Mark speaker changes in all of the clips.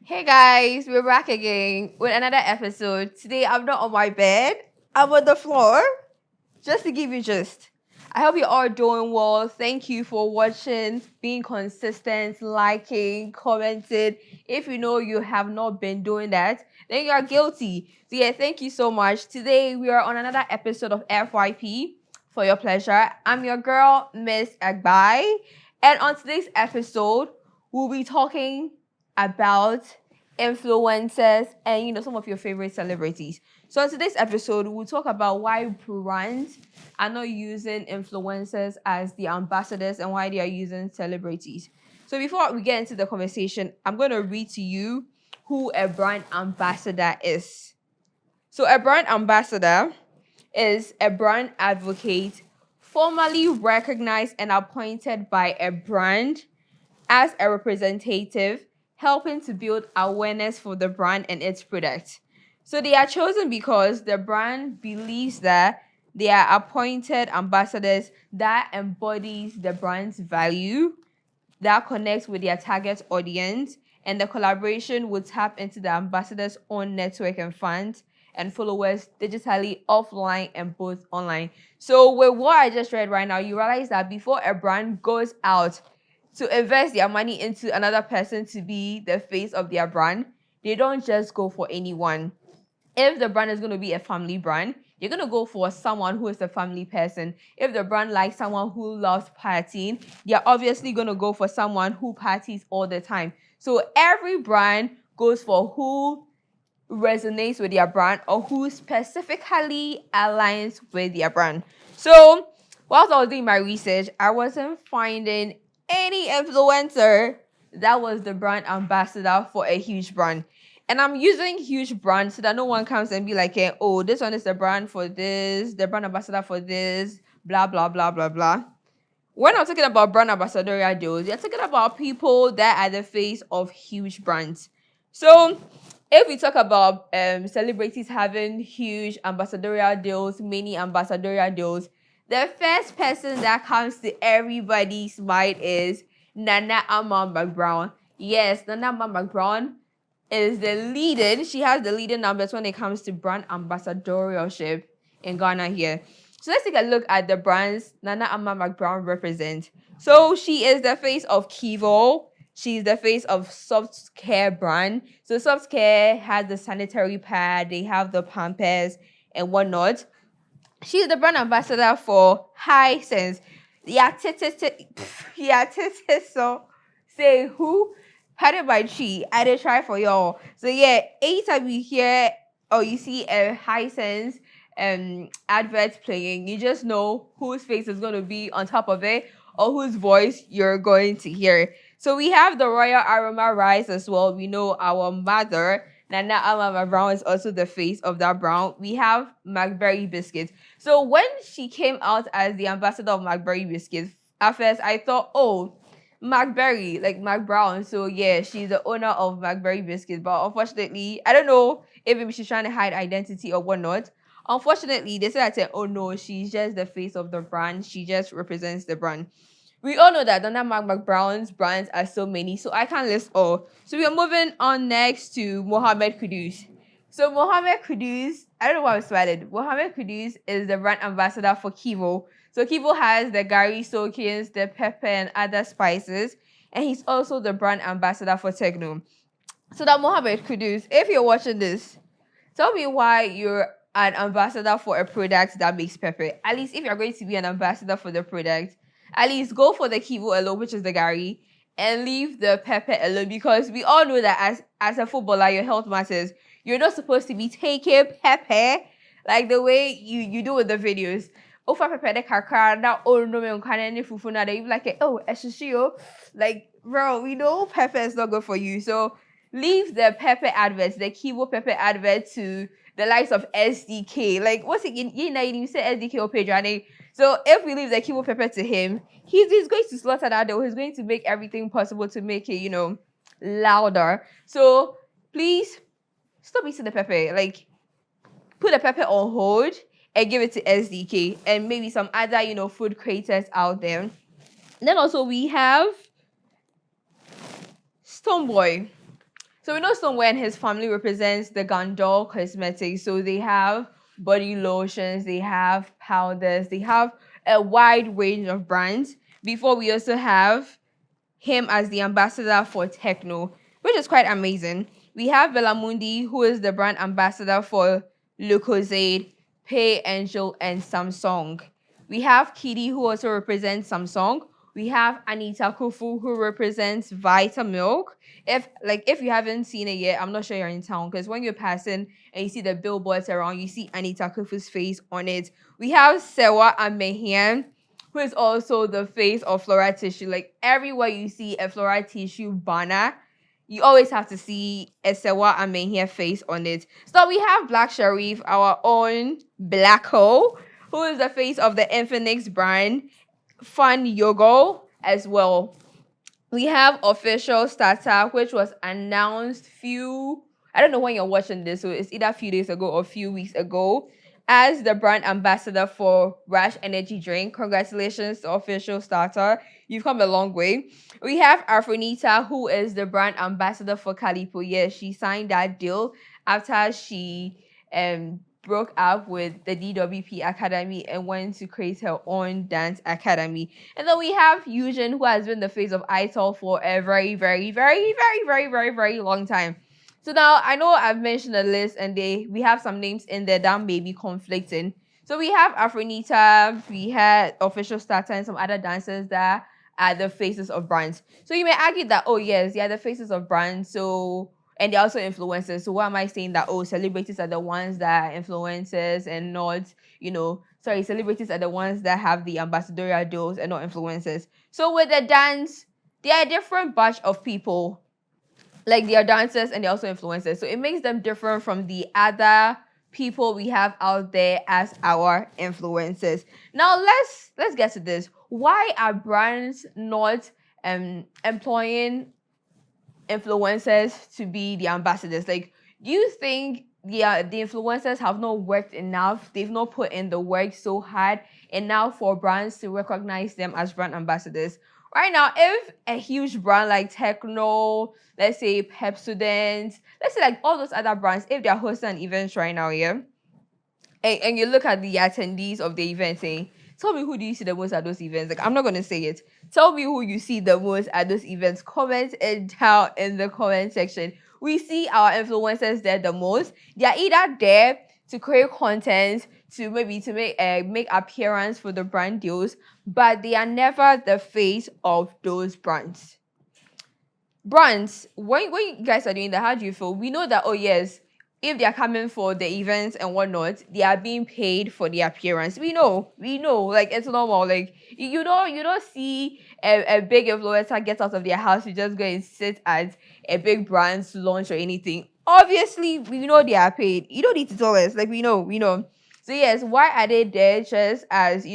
Speaker 1: Hey guys, we're back again with another episode. Today I'm not on my bed, I'm on the floor. Just to give you gist. I hope you're all doing well. Thank you for watching, being consistent, liking, commenting. If you know you have not been doing that, then you are guilty. So yeah, thank you so much. Today we are on another episode of FYP for your pleasure. I'm your girl, Miss Agbai. And on today's episode, we'll be talking about influencers and some of your favorite celebrities. So in today's episode, we'll talk about why brands are not using influencers as the ambassadors and why they are using celebrities. So before we get into the conversation, I'm going to read to you who a brand ambassador is. So a brand ambassador is a brand advocate formally recognized and appointed by a brand as a representative, helping to build awareness for the brand and its product. So they are chosen because the brand believes that they are appointed ambassadors that embodies the brand's value, that connects with their target audience, and the collaboration will tap into the ambassador's own network and fans and followers digitally, offline, and both online. So with what I just read right now, you realize that before a brand goes out to invest their money into another person to be the face of their brand, they don't just go for anyone. If the brand is going to be a family brand, you're going to go for someone who is a family person. If the brand likes someone who loves partying, you're obviously going to go for someone who parties all the time. So every brand goes for who resonates with their brand or who specifically aligns with their brand. So whilst I was doing my research, I wasn't finding any influencer that was the brand ambassador for a huge brand. And I'm using huge brands so that no one comes and be like, oh, this one is the brand for this, the brand ambassador for this, blah, blah, blah, blah, blah. When I'm talking about brand ambassadorial deals, you're talking about people that are the face of huge brands. So if we talk about celebrities having huge ambassadorial deals, mini ambassadorial deals, the first person that comes to everybody's mind is Nana Ama-McBrown. Yes, Nana Ama-McBrown is she has the leading numbers when it comes to brand ambassadorship in Ghana here. So let's take a look at the brands Nana Ama-McBrown represents. So she is the face of Kivo. She's the face of Soft Care brand. So Soft Care has the sanitary pad, they have the Pampers and whatnot. She's the brand ambassador for Hisense. So say who? Headed by Chi. I did try for y'all. So yeah, anytime you hear or you see a Hisense advert playing, you just know whose face is going to be on top of it or whose voice you're going to hear. So we have the Royal Aroma Rice as well. We know our mother, Nana Ama-McBrown, is also the face of that brand. We have McBerry Biscuits. So when she came out as the ambassador of McBerry Biscuits, at first I thought, oh, McBerry, like McBrown. So yeah, she's the owner of McBerry Biscuits. But unfortunately, I don't know if maybe she's trying to hide identity or whatnot. Unfortunately, they said, oh no, she's just the face of the brand. She just represents the brand. We all know that Donna McBrown's brands are so many, so I can't list all. So we are moving on next to Mohammed Kudus. So Mohammed Kudus, I don't know why I'm smiling. Mohammed Kudus is the brand ambassador for Kivo. So Kivo has the Gary Soakins, the pepper and other spices, and he's also the brand ambassador for Techno. So that Mohammed Kudus, if you're watching this, tell me why you're an ambassador for a product that makes pepper. At least if you're going to be an ambassador for the product, at least go for the Kivo alone, which is the Gary, and leave the pepper alone, because we all know that as a footballer, your health matters. You're not supposed to be taking pepper like the way you do with the videos. Oh, for pepper the kakra now, oh no, me can any fufu na they like oh eshishio, like bro, we know pepper is not good for you. So leave the pepper adverts, the Kivo pepper advert to the likes of SDK. Like what's it? You said SDK or Pedro. So if we leave the Kivo pepper to him, he's going to slaughter that dough. He's going to make everything possible to make it, louder. So please stop eating the pepper. Like put the pepper on hold and give it to SDK and maybe some other, food creators out there. Then also we have Stoneboy. So we know Stoneboy and his family represents the Gandol Cosmetics. So they have body lotions, they have powders, they have a wide range of brands. Before we also have him as the ambassador for Techno, which is quite amazing. We have Bellamundi, who is the brand ambassador for Lucozade, Pay Angel, and Samsung. We have Kitty, who also represents Samsung. We have Anita Kufu, who represents Vitamilk. If you haven't seen it yet, I'm not sure you're in town, because when you're passing and you see the billboards around, you see Anita Kufu's face on it. We have Sewa Amehian, who is also the face of Flora Tissue. Like everywhere you see a Flora Tissue banner, you always have to see a Sewa Amenhia face on it. So we have Black Sharif, our own Black Hole, who is the face of the Infinix brand, Fun Yogo as well. We have Official Startup, which was announced I don't know when you're watching this, so it's either a few days ago or a few weeks ago, as the brand ambassador for Rush Energy Drink. Congratulations to Official Starter. You've come a long way. We have Afronita, who is the brand ambassador for Calipo. Yes, she signed that deal after she broke up with the DWP Academy and went to create her own dance academy. And then we have Fusion, who has been the face of ITOL for a very, very, very, very, very, very, very long time. So now I know I've mentioned a list and we have some names in there that may be conflicting. So we have Afronita, we had Official Starter, and some other dancers that are the faces of brands. So you may argue that, oh yes, they are the faces of brands, so and they're also influencers. So why am I saying that, oh, celebrities are the ones that are influencers and not, celebrities are the ones that have the ambassadorial deals and not influencers. So with the dance, they are a different batch of people. Like they are dancers and they're also influencers. So it makes them different from the other people we have out there as our influencers. Now let's get to this. Why are brands not employing influencers to be the ambassadors? Like, do you think the influencers have not worked enough? They've not put in the work so hard enough for brands to recognize them as brand ambassadors? Right now, if a huge brand like Techno, let's say Pepsodent, let's say like all those other brands, if they're hosting events right now, yeah, and you look at the attendees of the event saying, tell me who do you see the most at those events? Like, I'm not going to say it. Tell me who you see the most at those events. Comment it down in the comment section. We see our influencers there the most. They are either there to create content, to make appearance for the brand deals, but they are never the face of those brands. Brands, when you guys are doing that, how do you feel? We know that, oh yes, if they are coming for the events and whatnot, they are being paid for the appearance. We know, like it's normal. Like you don't see a big influencer get out of their house to just go and sit at a big brand's launch or anything. Obviously, we know they are paid. You don't need to tell us. Like we know. So yes, why are they there just as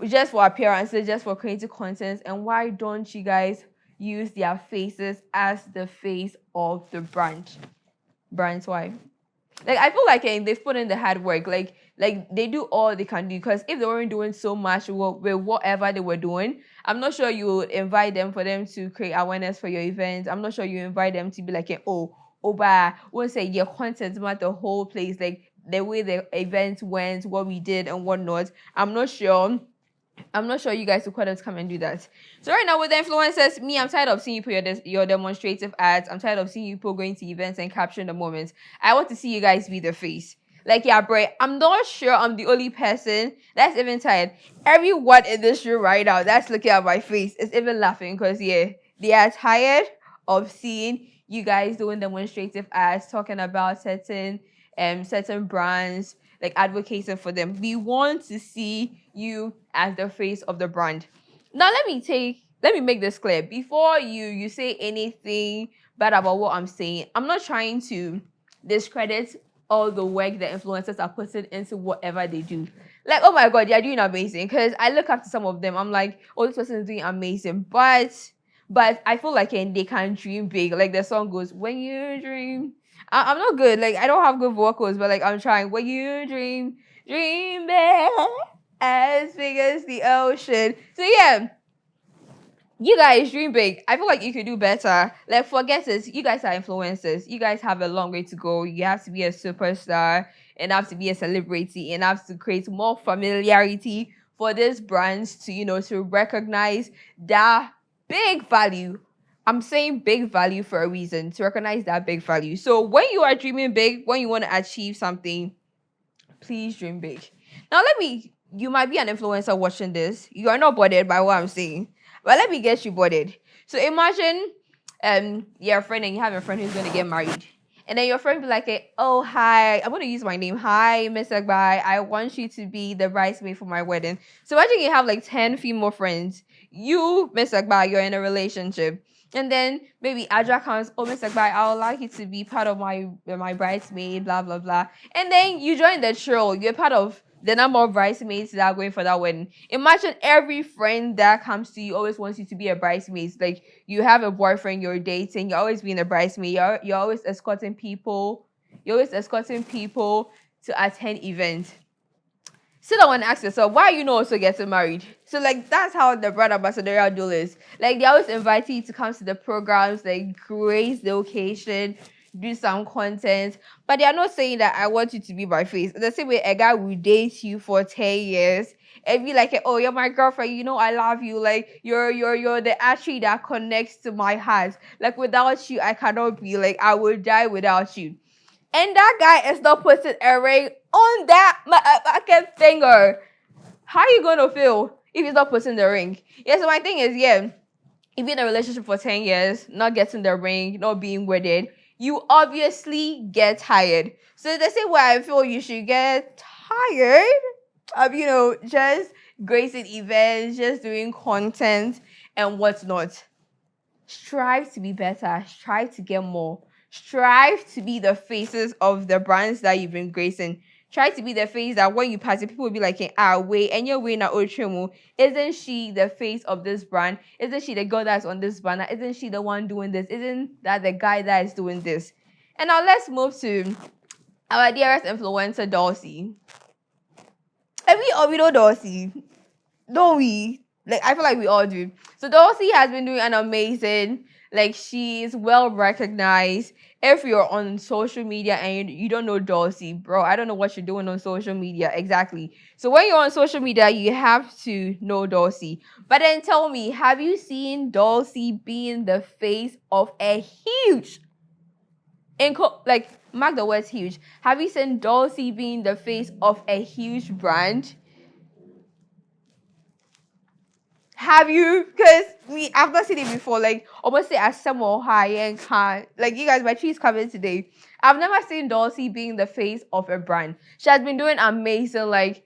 Speaker 1: just for appearances, just for creating content, and why don't you guys use their faces as the face of the brand? Brands, why? Like I feel like they've put in the hard work. Like they do all they can do, because if they weren't doing so much with whatever they were doing, I'm not sure you would invite them for them to create awareness for your events. I'm not sure you invite them to be like, but won't say your content about the whole place, like the way the event went, what we did and whatnot. I'm not sure you guys require to come and do that. So right now with the influencers, I'm tired of seeing you put your demonstrative ads. I'm tired of seeing you people going to events and capturing the moments. I want to see you guys be the face. Like, yeah, bro, I'm not sure I'm the only person that's even tired. Everyone in this room right now that's looking at my face is even laughing, because, yeah, they are tired of seeing you guys doing demonstrative ads, talking about certain brands, like advocating for them. We want to see you as the face of the brand. Now let me make this clear. Before you say anything bad about what I'm saying, I'm not trying to discredit all the work the influencers are putting into whatever they do. Like, oh my god, they're doing amazing. Because I look up to some of them, I'm like, oh, this person is doing amazing. But I feel like they can dream big. Like the song goes, when you dream. I'm not good. Like I don't have good vocals, but like I'm trying. When you dream big as big as the ocean. So yeah, You guys dream big. I feel like you could do better. Like, forget it. You guys are influencers. You guys have a long way to go. You have to be a superstar and have to be a celebrity and have to create more familiarity for these brands to, to recognize that big value. I'm saying big value for a reason, to recognize that big value. So when you are dreaming big, when you want to achieve something, please dream big. Now, you might be an influencer watching this. You are not bothered by what I'm saying, but let me get you bothered. So imagine you're a friend and you have a friend who's going to get married. And then your friend be like, oh, hi, I'm going to use my name. Hi, Miss Agbai. I want you to be the bridesmaid for my wedding. So imagine you have like 10 female friends. You, Miss Agbai, you're in a relationship. And then maybe Aja comes, oh, Miss Agbai, I would like you to be part of my bridesmaid, blah, blah, blah. And then you join the troll. You're part of the number of bridesmaids that are going for that wedding. Imagine every friend that comes to you always wants you to be a bridesmaid. Like, you have a boyfriend you're dating, you're always being a bridesmaid. You're always escorting people. You're always escorting people to attend events. Sit down and ask yourself, why are you not also getting married? So, like, that's how the brand ambassadorial deal is. Like, they always invite you to come to the programs, like, grace the occasion, do some content. But they are not saying that I want you to be my face. The same way a guy will date you for 10 years and be like, oh, you're my girlfriend, I love you. Like, you're the artery that connects to my heart. Like, without you, I cannot be. Like, I will die without you. And that guy is not putting a ring on that fucking finger. How are you going to feel if he's not putting the ring? Yeah, so my thing is, if you're in a relationship for 10 years, not getting the ring, not being wedded, you obviously get tired. So the same way I feel you should get tired of, just gracing events, just doing content and whatnot. Strive to be better. Strive to get more. Strive to be the faces of the brands that you've been gracing. Try to be the face that when you pass it, people will be like, wait, and you're waiting at Ochomo. Isn't she the face of this brand? Isn't she the girl that's on this banner? Isn't she the one doing this? Isn't that the guy that is doing this? And now let's move to our dearest influencer, Dulcie. And we know Dulcie, don't we? Like, I feel like we all do. So Dulcie has been doing an amazing, like, she's well recognized. If you're on social media and you don't know Dulcie, bro, I don't know what you're doing on social media exactly. So when you're on social media, you have to know Dulcie. But then tell me, have you seen Dulcie being the face of a huge, like, mark the words huge. Have you seen Dulcie being the face of a huge brand? Have you? Because I've not seen it before. Like, almost say as someone high and can't. Like, you guys, my tree's coming today. I've never seen Dulcie being the face of a brand. She has been doing amazing, like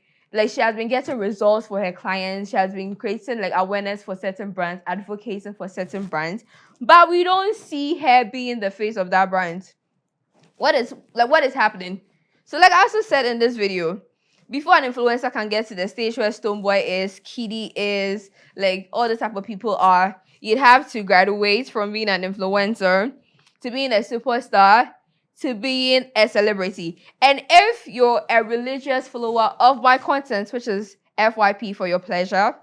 Speaker 1: she has been getting results for her clients. She has been creating like awareness for certain brands, advocating for certain brands. But we don't see her being the face of that brand. What is happening? So, like I also said in this video, before an influencer can get to the stage where Stonebwoy is, Kitty is, like all the type of people are, you'd have to graduate from being an influencer to being a superstar to being a celebrity. And if you're a religious follower of my content, which is FYP for your pleasure,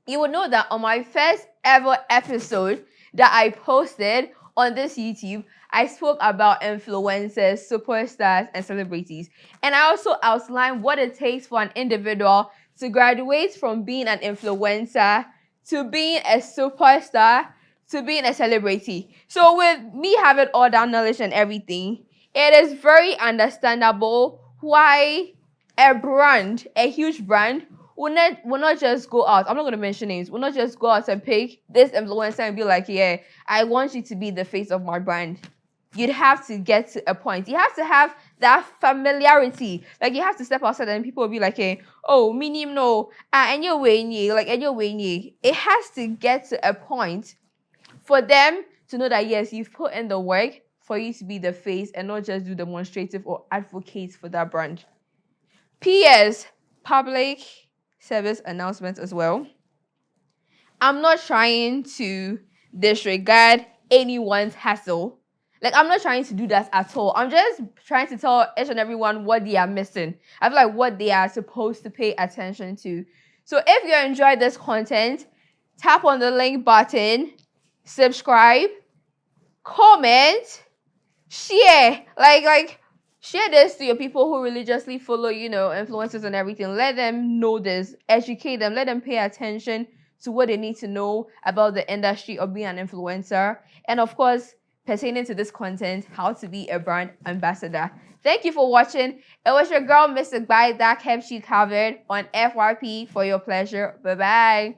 Speaker 1: you will know that on my first ever episode that I posted on this YouTube, I spoke about influencers, superstars, and celebrities. And I also outlined what it takes for an individual to graduate from being an influencer to being a superstar to being a celebrity. So with me having all that knowledge and everything, it is very understandable why a brand, a huge brand, will not just go out. I'm not going to mention names. Will not just go out and pick this influencer and be like, yeah, I want you to be the face of my brand. You'd have to get to a point. You have to have that familiarity. Like, you have to step outside and people will be like, hey, oh, minim no, and you're waiting, like, and you're waiting. It has to get to a point for them to know that, yes, you've put in the work for you to be the face and not just do demonstrative or advocate for that brand. P.S. Public service announcements as well. I'm not trying to disregard anyone's hassle. Like, I'm not trying to do that at all. I'm just trying to tell each and everyone what they are missing. I feel like what they are supposed to pay attention to. So if you enjoy this content, tap on the link button, subscribe, comment, share. Share this to your people who religiously follow, influencers and everything. Let them know this, educate them, let them pay attention to what they need to know about the industry of being an influencer. And of course, pertaining to this content, how to be a brand ambassador. Thank you for watching. It was your girl, Miss Agbai, that kept you covered on FYP for your pleasure. Bye-bye.